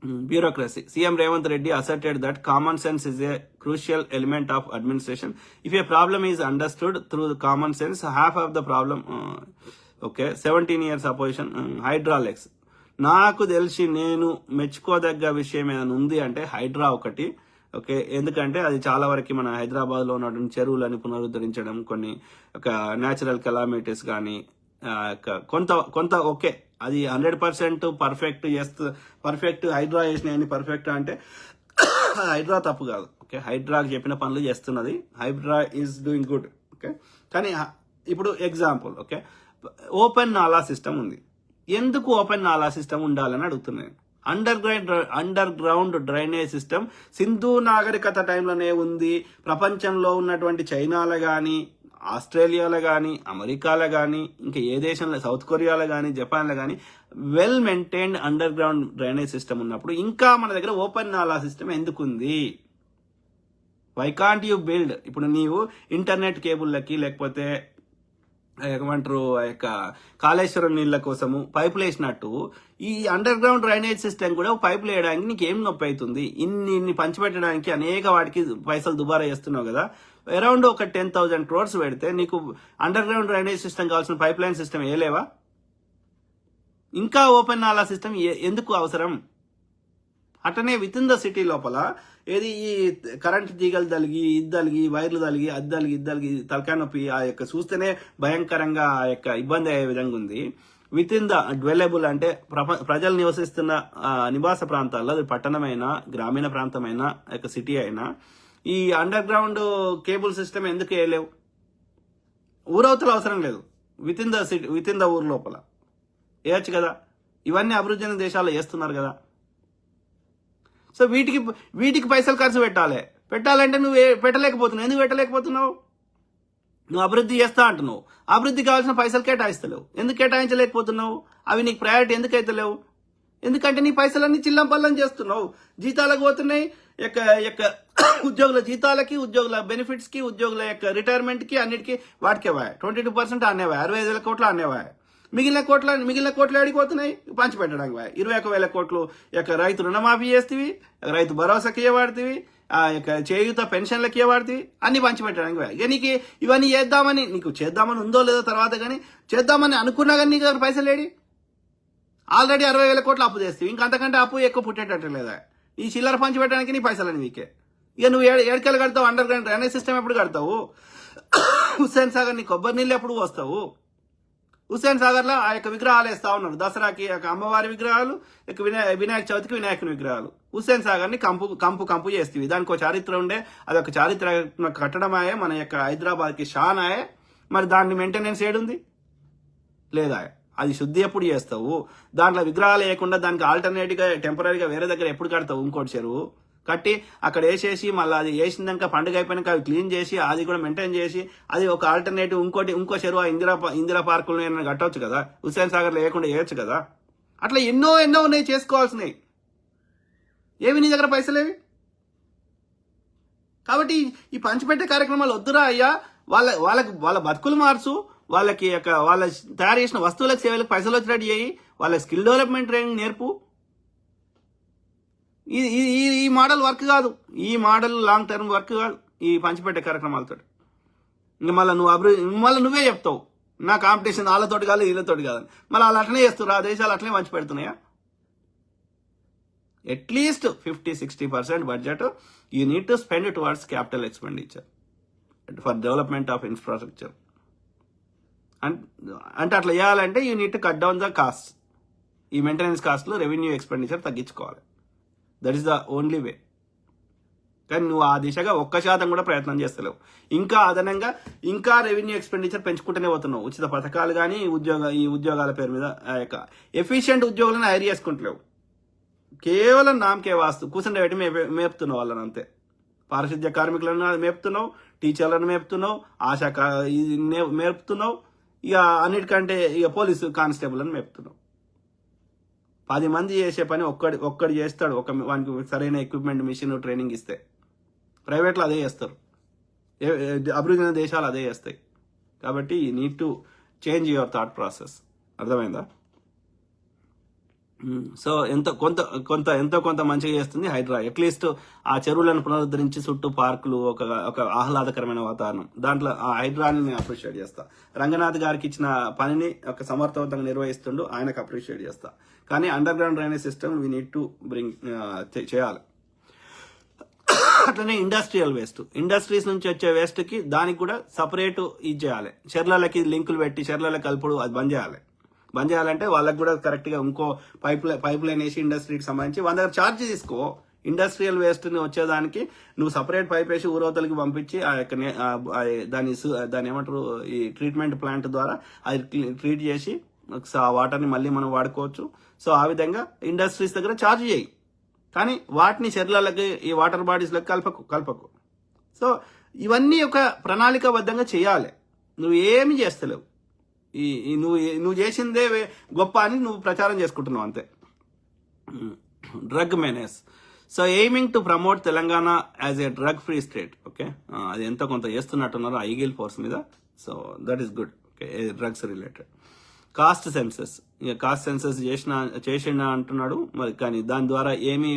bureaucracy. CM Revanth Reddy asserted that common sense is a crucial element of administration. If a problem is understood through the common sense, half of the problem. 17 years opposition. Hydraulics. నాకు తెలిసి నేను మెచ్చుకోదగ్గ విషయం ఏమైనా ఉంది అంటే హైడ్రా ఒకటి. Okay, ఎందుకంటే అది చాలా వరకు మన హైదరాబాద్ లో ఉన్నటువంటి చెరువులని పునరుద్ధరించడం, కొన్ని ఒక న్యాచురల్ కెలామిటీస్ కానీ కొంత ఓకే, అది 100% పర్ఫెక్ట్ హైడ్రా చేసినాయని పర్ఫెక్ట్ అంటే హైడ్రా తప్పు కాదు. ఓకే, హైడ్రాకి చెప్పిన పనులు చేస్తున్నది, HYDRAA is doing good. Okay, కానీ ఇప్పుడు ఎగ్జాంపుల్, ఓకే, ఓపెన్ నాలా సిస్టమ్ ఉంది. ఎందుకు ఓపెన్ నాలా సిస్టమ్ ఉండాలని అడుగుతున్నాను. Underground drainage system Sindhu నాగరికత టైంలోనే ఉంది. ప్రపంచంలో ఉన్నటువంటి చైనాలో కానీ, ఆస్ట్రేలియాలో కానీ, అమెరికాలో కానీ, ఇంకా ఏ దేశంలో, సౌత్ కొరియాలో కానీ, జపాన్లో కానీ well maintained underground drainage system ఉన్నప్పుడు ఇంకా మన దగ్గర ఓపెన్ నాలా సిస్టమ్ ఎందుకుంది? Why can't you build? ఇప్పుడు నీవు ఇంటర్నెట్ కేబుల్లకి లేకపోతే ఏమంటారు కాళేశ్వరం నీళ్ల కోసము పైపులు వేసినట్టు ఈ అండర్ గ్రౌండ్ డ్రైనేజ్ సిస్టమ్ కూడా పైపులు వేయడానికి నీకు ఏం నొప్పి అవుతుంది? ఇన్ని పంచిపెట్టడానికి అనేక వాటికి పైసలు దుబారా చేస్తున్నావు కదా. అరౌండ్ ఒక 10,000 crores పెడితే నీకు అండర్ గ్రౌండ్ డ్రైనేజ్ సిస్టమ్ కావాల్సిన పైప్ లైన్ సిస్టమ్ వేయలేవా? ఇంకా ఓపెన్ నాలా సిస్టమ్ ఎందుకు అవసరం? అట్లనే విత్ ఇన్ ద సిటీ లోపల ఏది ఈ కరెంట్ తీగలు తలిగి వైర్లు తలిగి తలకాయ నొప్పి ఆ యొక్క చూస్తేనే భయంకరంగా ఆ యొక్క ఇబ్బంది అయ్యే విధంగా ఉంది. విత్ ఇన్ ద డ్వెలబుల్ అంటే ప్రజలు నివసిస్తున్న నివాస ప్రాంతాల్లో, అది పట్టణమైనా గ్రామీణ ప్రాంతమైనా యొక్క సిటీ అయినా ఈ అండర్ గ్రౌండ్ కేబుల్ సిస్టమ్ ఎందుకు వేయలేవు? ఊరవతల అవసరం లేదు, విత్ ఇన్ ద ఊరు లోపల వేయచ్చు కదా. ఇవన్నీ అభివృద్ధి చెందిన దేశాల్లో చేస్తున్నారు కదా. సో వీటికి పైసలు ఖర్చు పెట్టాలంటే నువ్వు పెట్టలేకపోతున్నావు. ఎందుకు పెట్టలేకపోతున్నావు? నువ్వు అభివృద్ధి చేస్తా అంటున్నావు, అభివృద్ధి కావాల్సిన పైసలు కేటాయిస్తలేవు. ఎందుకు కేటాయించలేకపోతున్నావు? అవి నీకు ప్రయారిటీ ఎందుకు అయితే లేవు? ఎందుకంటే నీ పైసలన్నీ చిల్లం పల్లం చేస్తున్నావు. జీతాలకు పోతున్నాయి, ఉద్యోగుల జీతాలకి, ఉద్యోగుల బెనిఫిట్స్ కి, ఉద్యోగుల యొక్క రిటైర్మెంట్ కి, అన్నిటికీ వాటికే 22% అనేవా, 65,000 కోట్లు అనేవా. మిగిలిన కోట్లు అడిగిపోతున్నాయి పంచిపెట్టడానికి. 21,000 కోట్లు యొక్క రైతు రుణమాఫీ చేస్తేవి, రైతు భరోసాకి ఇవ్వబడుతుంది, ఆ యొక్క చేయూత పెన్షన్లకి ఇవ్వబడుతుంది, అన్ని పంచిపెట్టడానికి. ఇక నీకు ఇవన్నీ చేద్దామని ఉందో లేదో తర్వాత, కానీ చేద్దామని అనుకున్నా కానీ నీకు పైసలు లేడి. ఆల్రెడీ 60,000 కోట్లు అప్పు చేస్తావు, ఇంకా అంతకంటే అప్పు ఎక్కువ పుట్టేటట్టు లేదా? ఈ చిల్లర పంచి పెట్టడానికి నీ పైసలని మీకే. ఇక నువ్వు ఏడుకెళ్ళి కడతావు? అండర్ గ్రౌండ్ డ్రైనేజ్ సిస్టమ్ ఎప్పుడు కడతావు? హుస్సేన్ సాగర్ నీ కొబ్బరి నీళ్ళు ఎప్పుడు వస్తావు? హుస్సేన్ సాగర్ లో ఆ యొక్క విగ్రహాలు వేస్తా ఉన్నారు. దసరాకి అమ్మవారి విగ్రహాలు, వినాయక చవితికి వినాయకుని విగ్రహాలు. హుస్సేన్ సాగర్ ని కంపు చేస్తేవి. దానికి ఒక చారిత్ర ఉండే, అదొక చారిత్రక కట్టడమాయే, మన యొక్క హైదరాబాద్ కి షాన్ ఆయే. మరి దాన్ని మెయింటెనెన్స్ ఏడుంది? లేదా? అది శుద్ధి ఎప్పుడు చేస్తావు? దాంట్లో విగ్రహాలు వేయకుండా దానికి ఆల్టర్నేటివ్ గా టెంపరీగా వేరే దగ్గర ఎప్పుడు కడతావు? ఇంకోటి చెరువు కట్టి అక్కడ వేసేసి మళ్ళీ అది వేసినాక పండుగ అయిపోయినాక అవి క్లీన్ చేసి అది కూడా మెయింటైన్ చేసి అది ఒక ఆల్టర్నేటివ్ ఇంకో చెరువు ఇందిరా పార్కులు కట్టవచ్చు కదా. హుస్సేన్ సాగర్ లేకుండా వేయచ్చు కదా. అట్లా ఎన్నో ఉన్నాయి చేసుకోవాల్సినవి. ఏమి నీ దగ్గర పైసలేవి? కాబట్టి ఈ పంచిపెట్టే కార్యక్రమాలు వద్దురా అయ్యా. వాళ్ళ బతుకులు మార్చు, వాళ్ళకి వాళ్ళ తయారు చేసిన వస్తువులకు సేవలకు పైసలు వచ్చేటట్టు చేయి, వాళ్ళ స్కిల్ డెవలప్మెంట్ ట్రైనింగ్ నేర్పు. ఈ మోడల్ వర్క్ కాదు, ఈ మోడల్ లాంగ్ టర్మ్ వర్క్ కాదు ఈ పంచిపెట్టే కార్యక్రమాలతో. ఇంకా మళ్ళీ నువ్వే చెప్తావు నా కాంపిటీషన్ వాళ్ళతోటి కాదు వీళ్ళతోటి కాదని. మళ్ళీ వాళ్ళు అట్లనే చేస్తున్నారు, ఆ దేశాలు అట్లనే పంచి పెడుతున్నాయా? At least 50-60% budget you need to spend towards capital expenditure for development of infrastructure. అంటే అట్లా చేయాలంటే you need to cut down the cost. ఈ మెయింటెనెన్స్ కాస్ట్లో రెవెన్యూ ఎక్స్పెండిచర్ తగ్గించుకోవాలి. That is the only way. కానీ నువ్వు ఆ దిశగా 1% కూడా ప్రయత్నం చేస్తలేవు. ఇంకా అదనంగా ఇంకా రెవెన్యూ ఎక్స్పెండిచర్ పెంచుకుంటూనే పోతున్నావు. ఉచిత పథకాలు కానీ ఈ ఉద్యోగాల పేరు మీద ఆ యొక్క ఎఫిషియెంట్ ఉద్యోగులను హైర్ చేసుకుంటలేవు. కేవలం నామకే వాస్తు కూర్చుంటే పెట్టి మేపుతున్నావు వాళ్ళని అంతే. పారిశుద్ధ్య కార్మికులను మేపుతున్నావు, టీచర్లను మేపుతున్నావు, మేపుతున్నావు, ఇక అన్నిటికంటే ఇక పోలీసు కానిస్టేబుల్ అని మేపుతున్నావు. 10 మంది చేసే పని ఒక్కడు చేస్తాడు. వానికి సరైన ఎక్విప్మెంట్, మిషన్, ట్రైనింగ్ ఇస్తే. ప్రైవేట్లో అదే చేస్తారు, అభివృద్ధి చెందిన దేశాలు అదే చేస్తాయి. కాబట్టి you need to change your thought process. అర్థమైందా? సో ఎంతో కొంత మంచిగా చేస్తుంది హైడ్రా. అట్లీస్ట్ ఆ చెరువులను పునరుద్ధరించి చుట్టూ పార్కులు, ఒక ఆహ్లాదకరమైన వాతావరణం, దాంట్లో ఆ హైడ్రాని నేను అప్రిషియేట్ చేస్తా. రంగనాథ్ గారికి ఇచ్చిన పనిని ఒక సమర్థవంతంగా నిర్వహిస్తుండు, ఆయనకు అప్రిషియేట్ చేస్తా. కానీ under ground drainage system we need to చేయాలి. అట్లనే ఇండస్ట్రియల్ వేస్ట్, ఇండస్ట్రీస్ నుంచి వచ్చే వేస్ట్ కి దానికి కూడా సపరేట్ ఇది చేయాలి. చెర్లలకి లింకులు పెట్టి చెర్లలో కలుపుడు అది బంద్ చేయాలంటే వాళ్ళకి కూడా కరెక్ట్ గా ఇంకో పైప్ లైన్ వేసి ఇండస్ట్రీకి సంబంధించి వాళ్ళ దగ్గర ఛార్జ్ తీసుకో. ఇండస్ట్రియల్ వేస్ట్ ని వచ్చేదానికి నువ్వు సపరేట్ పైప్ వేసి ఊరవతలకి పంపించి ఆ యొక్క దాని ఏమంటారు ఈ ట్రీట్మెంట్ ప్లాంట్ ద్వారా అది ట్రీట్ చేసి ఆ వాటర్ని మళ్ళీ మనం వాడుకోవచ్చు. సో ఆ విధంగా ఇండస్ట్రీస్ దగ్గర ఛార్జ్ చేయి, కానీ వాటిని చెర్లలకి ఈ వాటర్ బాడీస్లకి కలపకు. సో ఇవన్నీ ఒక ప్రణాళికాబద్ధంగా చేయాలి. నువ్వు ఏమి చేస్తలేవు, నువ్వు చేసిందే గొప్ప అని నువ్వు ప్రచారం చేసుకుంటున్నావు అంతే. Drug menace. So aiming to promote Telangana as a drug free state. Okay, అది ఎంతో కొంత చేస్తున్నట్టున్నారు ఐగిల్ ఫోర్స్ మీద. So that is good. Okay, drugs related. Cost census, ఇక కాస్ట్ సెన్సస్ చేసిన అంటున్నాడు మరి, కానీ దాని ద్వారా ఏమి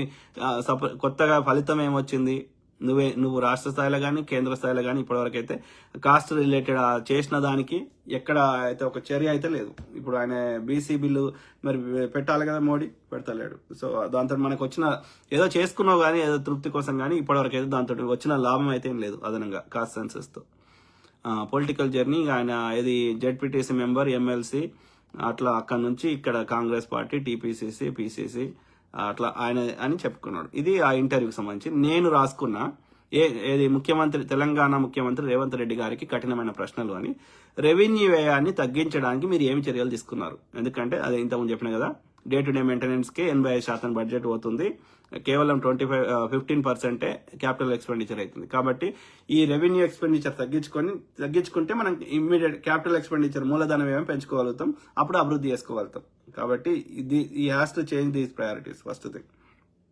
కొత్తగా ఫలితం ఏమొచ్చింది? నువ్వు రాష్ట్ర స్థాయిలో కానీ కేంద్ర స్థాయిలో కానీ ఇప్పటివరకు అయితే కాస్ట్ రిలేటెడ్ చేసిన దానికి ఎక్కడ అయితే ఒక చర్య అయితే లేదు. ఇప్పుడు ఆయన బీసీ బిల్లు మరి పెట్టాలి కదా, మోడీ పెడతలేడు. సో దాంతో మనకు వచ్చిన ఏదో చేసుకున్నావు కానీ ఏదో తృప్తి కోసం కానీ ఇప్పటివరకు అయితే దాంతో వచ్చిన లాభం అయితే ఏం లేదు అదనంగా కాస్ట్ సెన్సస్తో. పొలిటికల్ జర్నీ, ఆయన ఏది జెడ్పీటీసీ మెంబర్, ఎమ్మెల్సీ, అట్లా అక్కడ నుంచి ఇక్కడ కాంగ్రెస్ పార్టీ, టీపీసీసీ, పీసీసీ అట్లా ఆయన అని చెప్పుకున్నాడు. ఇది ఆ ఇంటర్వ్యూకి సంబంధించి నేను రాసుకున్న ఏది తెలంగాణ ముఖ్యమంత్రి రేవంత్ రెడ్డి గారికి కఠినమైన ప్రశ్నలు అని. రెవెన్యూ వ్యయాన్ని తగ్గించడానికి మీరు ఏమి చర్యలు తీసుకున్నారు? ఎందుకంటే అది ఇంతకుముందు చెప్పిన కదా, డే టు డే మెయింటెనెన్స్ కి 85% బడ్జెట్ పోతుంది, కేవలం 15% క్యాపిటల్ ఎక్స్పెండిచర్ అవుతుంది. కాబట్టి ఈ రెవెన్యూ ఎక్స్పెండిచర్ తగ్గించుకుంటే మనం ఇమ్మీడియట్ క్యాపిటల్ ఎక్స్పెండిచర్ మూలధన వ్యయం పెంచుకోగలుగుతాం, అప్పుడు అభివృద్ధి చేసుకోగలుగుతాం. కాబట్టి ఈ has to change these priorities first thing.